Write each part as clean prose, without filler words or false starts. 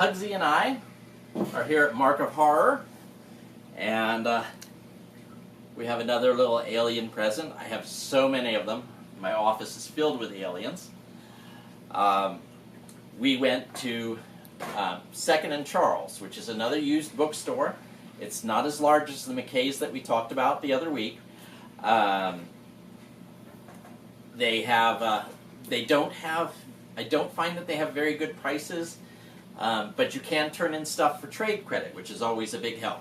Pugsy and I are here at Mark of Horror, and we have another little alien present. I have so many of them. My office is filled with aliens. We went to Second and Charles, which is another used bookstore. It's not as large as the McKays that we talked about the other week. I don't find that they have very good prices, but you can turn in stuff for trade credit, which is always a big help.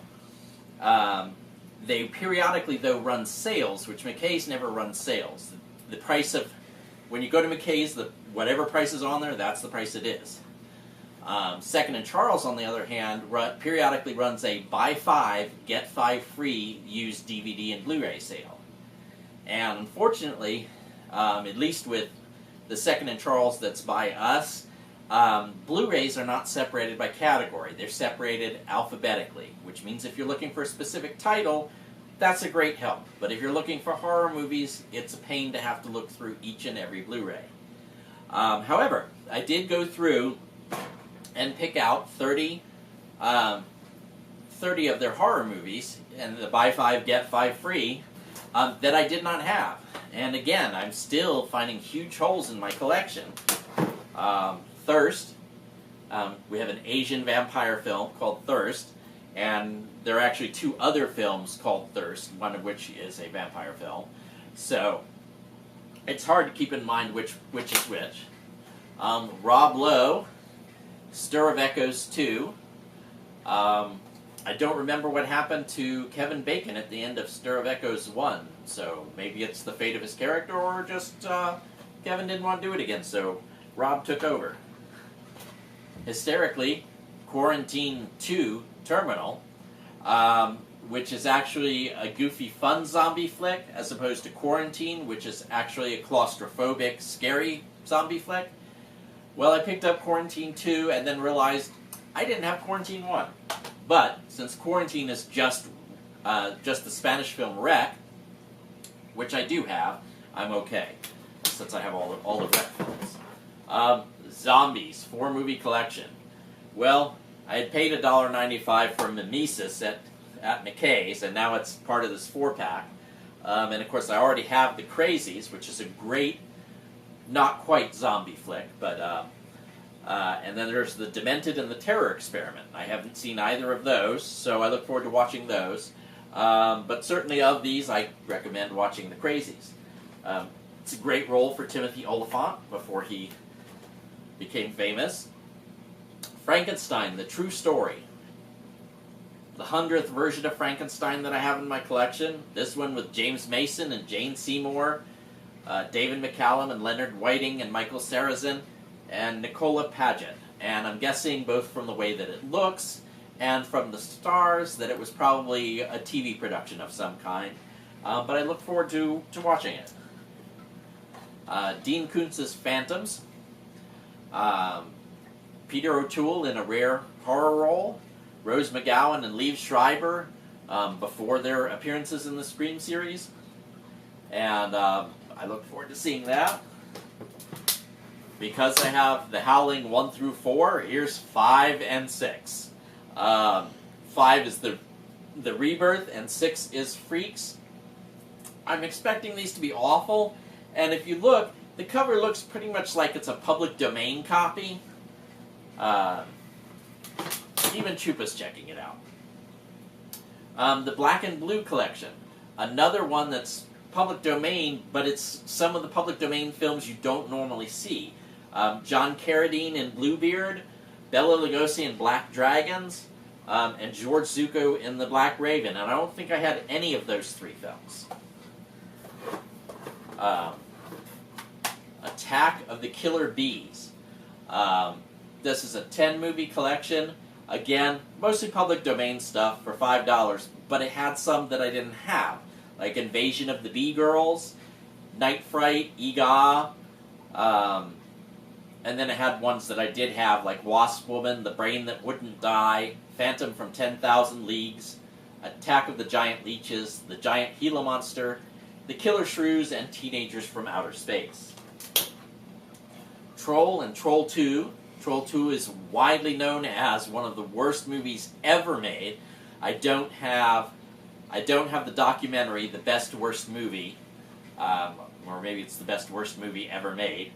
They periodically, though, run sales, which McKay's never run sales. The price of, when you go to McKay's, whatever price is on there, that's the price it is. Second and Charles, on the other hand, periodically runs a buy 5, get 5 free used DVD and Blu-ray sale. And unfortunately, at least with the Second and Charles that's by us, Blu-rays are not separated by category. They're separated alphabetically, which means if you're looking for a specific title, that's a great help. But if you're looking for horror movies, it's a pain to have to look through each and every Blu-ray. However, I did go through and pick out 30 of their horror movies, and the buy 5, get 5 free, that I did not have. And again, I'm still finding huge holes in my collection. Thirst. We have an Asian vampire film called Thirst, and there are actually 2 other films called Thirst, one of which is a vampire film. So it's hard to keep in mind which is which. Rob Lowe, Stir of Echoes 2. I don't remember what happened to Kevin Bacon at the end of Stir of Echoes 1, so maybe it's the fate of his character, or just Kevin didn't want to do it again, so Rob took over. Hysterically, Quarantine 2 Terminal, which is actually a goofy, fun zombie flick, as opposed to Quarantine, which is actually a claustrophobic, scary zombie flick. Well, I picked up Quarantine 2 and then realized I didn't have Quarantine 1. But since Quarantine is just the Spanish film Rec, which I do have, I'm okay, since I have all the Rec films. Zombies, 4-movie collection. Well, I had paid $1.95 for Mimesis at McKay's, and now it's part of this 4-pack. And of course, I already have The Crazies, which is a great, not quite zombie flick, but and then there's The Demented and The Terror Experiment. I haven't seen either of those, so I look forward to watching those. But certainly of these, I recommend watching The Crazies. It's a great role for Timothy Olyphant before he became famous. Frankenstein, The True Story. The 100th version of Frankenstein that I have in my collection. This one with James Mason and Jane Seymour, David McCallum and Leonard Whiting and Michael Sarrazin, and Nicola Paget. And I'm guessing, both from the way that it looks and from the stars, that it was probably a TV production of some kind. But I look forward to watching it. Dean Koontz's Phantoms. Peter O'Toole in a rare horror role. Rose McGowan and Liev Schreiber before their appearances in the Scream series. And I look forward to seeing that. Because I have The Howling 1 through 4, here's 5 and 6. 5 is the Rebirth, and 6 is Freaks. I'm expecting these to be awful, and if you look, the cover looks pretty much like it's a public domain copy. Even Chupa's checking it out. The Black and Blue collection. Another one that's public domain, but it's some of the public domain films you don't normally see. John Carradine in Bluebeard, Bela Lugosi in Black Dragons, and George Zucco in The Black Raven. And I don't think I had any of those 3 films. Attack of the Killer Bees. This is a 10-movie collection. Again, mostly public domain stuff for $5, but it had some that I didn't have, like Invasion of the Bee Girls, Night Fright, Ega, and then it had ones that I did have, like Wasp Woman, The Brain That Wouldn't Die, Phantom from 10,000 Leagues, Attack of the Giant Leeches, The Giant Gila Monster, The Killer Shrews, and Teenagers from Outer Space. Troll and Troll 2, Troll 2 is widely known as one of the worst movies ever made. I don't have the documentary, The Best Worst Movie, or maybe it's the best worst movie ever made.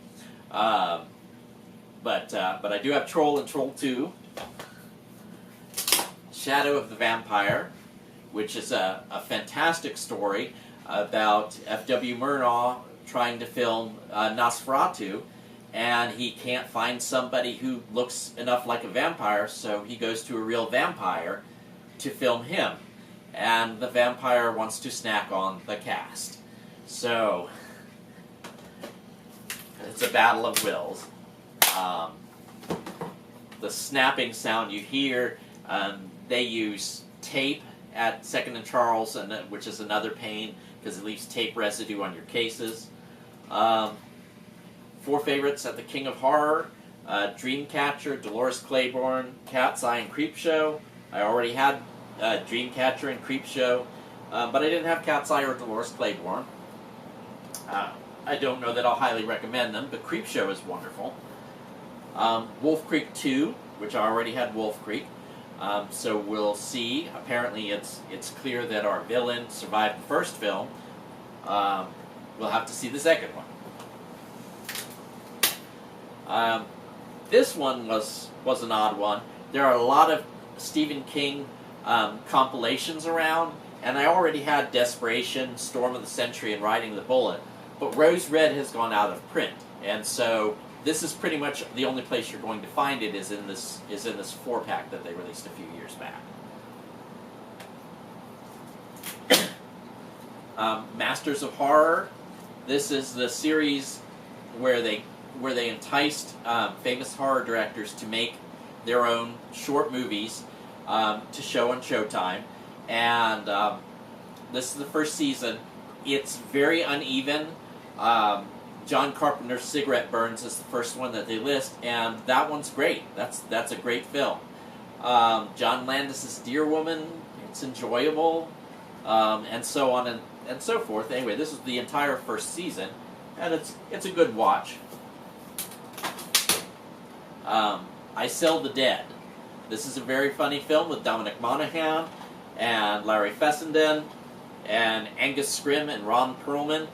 But I do have Troll and Troll 2. Shadow of the Vampire, which is a fantastic story about F.W. Murnau trying to film Nosferatu, and he can't find somebody who looks enough like a vampire, so he goes to a real vampire to film him. And the vampire wants to snack on the cast. So, it's a battle of wills. The snapping sound you hear, they use tape at 2nd and Charles, which is another pain because it leaves tape residue on your cases. 4 favorites at the King of Horror: Dreamcatcher, Dolores Claiborne, Cat's Eye, and Creepshow. I already had Dreamcatcher and Creepshow, but I didn't have Cat's Eye or Dolores Claiborne. I don't know that I'll highly recommend them, but Creepshow is wonderful. Wolf Creek 2, which I already had Wolf Creek. So we'll see. Apparently it's clear that our villain survived the first film. We'll have to see the second one. This one was an odd one. There are a lot of Stephen King compilations around, and I already had Desperation, Storm of the Century, and Riding the Bullet, but Rose Red has gone out of print, and so this is pretty much the only place you're going to find it is in this 4-pack that they released a few years back. Masters of Horror. This is the series where they enticed famous horror directors to make their own short movies to show on Showtime, and this is the first season. It's very uneven. John Carpenter's Cigarette Burns is the first one that they list, and that one's great. That's a great film. John Landis's Deer Woman, it's enjoyable, and so on and so forth. Anyway, this is the entire first season, and it's a good watch. I Sell the Dead. This is a very funny film with Dominic Monaghan and Larry Fessenden and Angus Scrimm and Ron Perlman.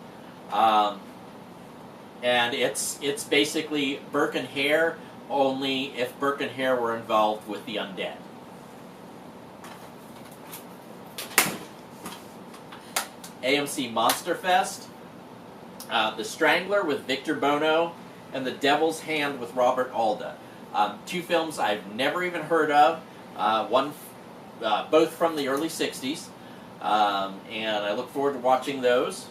And it's basically Burke and Hare, only if Burke and Hare were involved with the undead. AMC Monster Fest, The Strangler with Victor Bono, and The Devil's Hand with Robert Alda. 2 films I've never even heard of, both from the early 60s, and I look forward to watching those.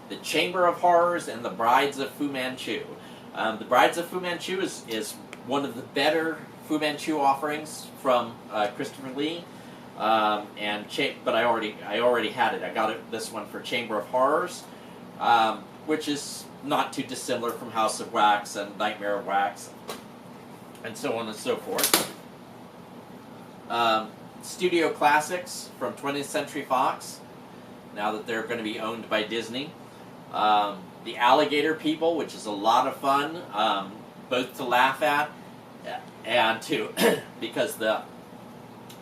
The Chamber of Horrors and The Brides of Fu Manchu. The Brides of Fu Manchu is one of the better Fu Manchu offerings from Christopher Lee, but I already had it. I got this one for Chamber of Horrors, which is not too dissimilar from House of Wax and Nightmare of Wax, and so on and so forth. Studio Classics from 20th Century Fox, now that they're going to be owned by Disney. The Alligator People, which is a lot of fun, both to laugh at and to because the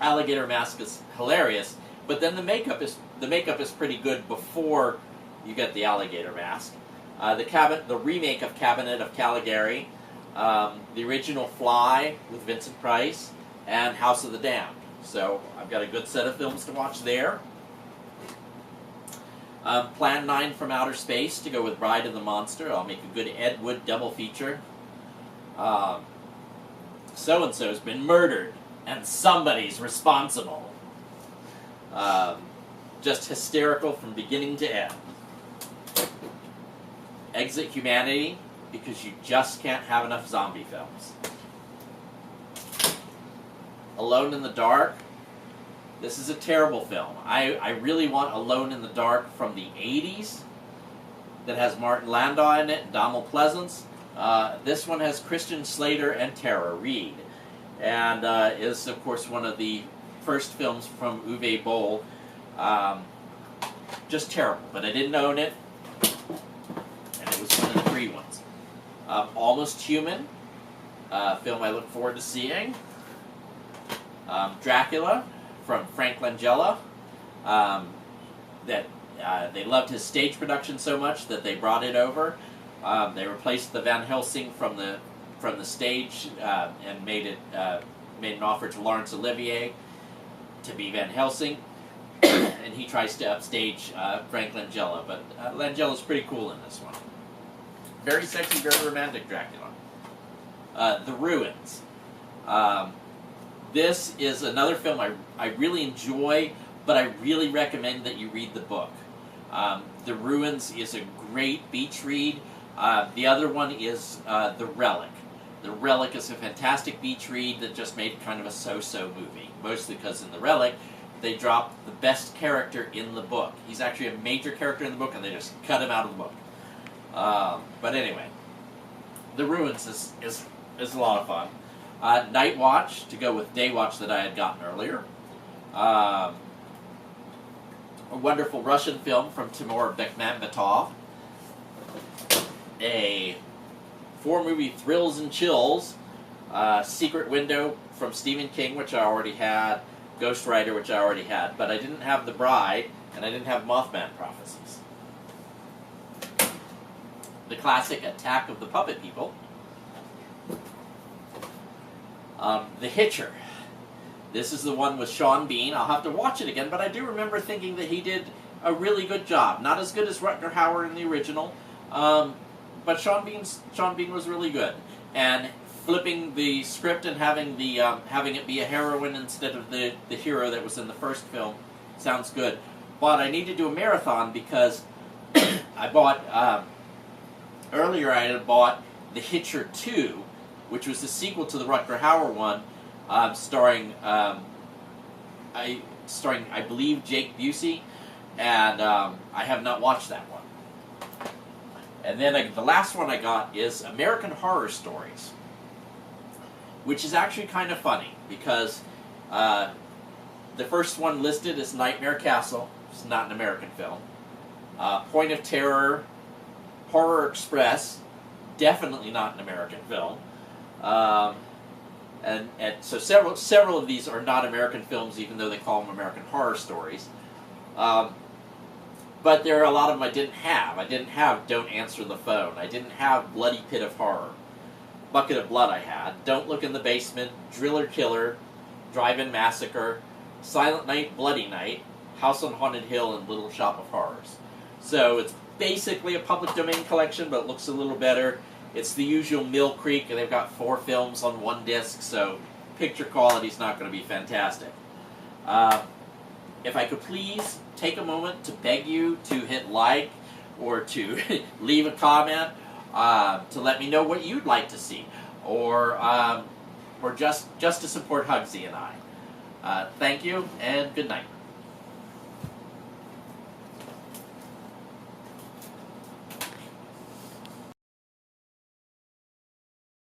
alligator mask is hilarious, but then the makeup is pretty good before you get the alligator mask. The remake of Cabinet of Caligari, the original Fly with Vincent Price, and House of the Damned. So I've got a good set of films to watch there. Plan 9 from Outer Space to go with Bride of the Monster. I'll make a good Ed Wood double feature. So-and-so's been murdered, and somebody's responsible. Just hysterical from beginning to end. Exit Humanity, because you just can't have enough zombie films. Alone in the Dark. This is a terrible film. I really want Alone in the Dark from the 80s that has Martin Landau in it, Donald Pleasance. This one has Christian Slater and Tara Reid, and is, of course, one of the first films from Uwe Boll. Just terrible, but I didn't own it, and it was one of the free ones. Almost Human, film I look forward to seeing. Dracula from Frank Langella. That they loved his stage production so much that they brought it over. They replaced the Van Helsing from the stage and made an offer to Laurence Olivier to be Van Helsing, and he tries to upstage Frank Langella. But Langella's pretty cool in this one. Very sexy, very romantic Dracula. The Ruins. This is another film I really enjoy, but I really recommend that you read the book. The Ruins is a great beach read. The other one is The Relic. The Relic is a fantastic beach read that just made kind of a so-so movie, mostly because in The Relic, they dropped the best character in the book. He's actually a major character in the book, and they just cut him out of the book. But anyway, The Ruins is a lot of fun. Night Watch, to go with Day Watch that I had gotten earlier. A wonderful Russian film from Timur Bekmambetov. A 4-movie Thrills and Chills. Secret Window from Stephen King, which I already had. Ghost Rider, which I already had. But I didn't have The Bride, and I didn't have Mothman Prophecies. The classic Attack of the Puppet People. The Hitcher. This is the one with Sean Bean. I'll have to watch it again, but I do remember thinking that he did a really good job. Not as good as Rutger Hauer in the original, but Sean Bean was really good. And flipping the script and having it be a heroine instead of the hero that was in the first film sounds good. But I need to do a marathon because I bought earlier. I had bought The Hitcher 2, which was the sequel to the Rutger Hauer one, starring I believe Jake Busey, and I have not watched that one. And then the last one I got is American Horror Stories, which is actually kind of funny because the first one listed is Nightmare Castle. It's not an American film. Point of Terror, Horror Express, definitely not an American film. And so several of these are not American films, even though they call them American Horror Stories. But there are a lot of them I didn't have. I didn't have Don't Answer the Phone. I didn't have Bloody Pit of Horror. Bucket of Blood I had. Don't Look in the Basement, Driller Killer, Drive-In Massacre, Silent Night, Bloody Night, House on Haunted Hill, and Little Shop of Horrors. So it's basically a public domain collection, but it looks a little better. It's the usual Mill Creek, and they've got 4 films on 1 disc, so picture quality's not going to be fantastic. If I could please take a moment to beg you to hit like or to leave a comment to let me know what you'd like to see, or just to support Hugsy and I. Thank you, and good night.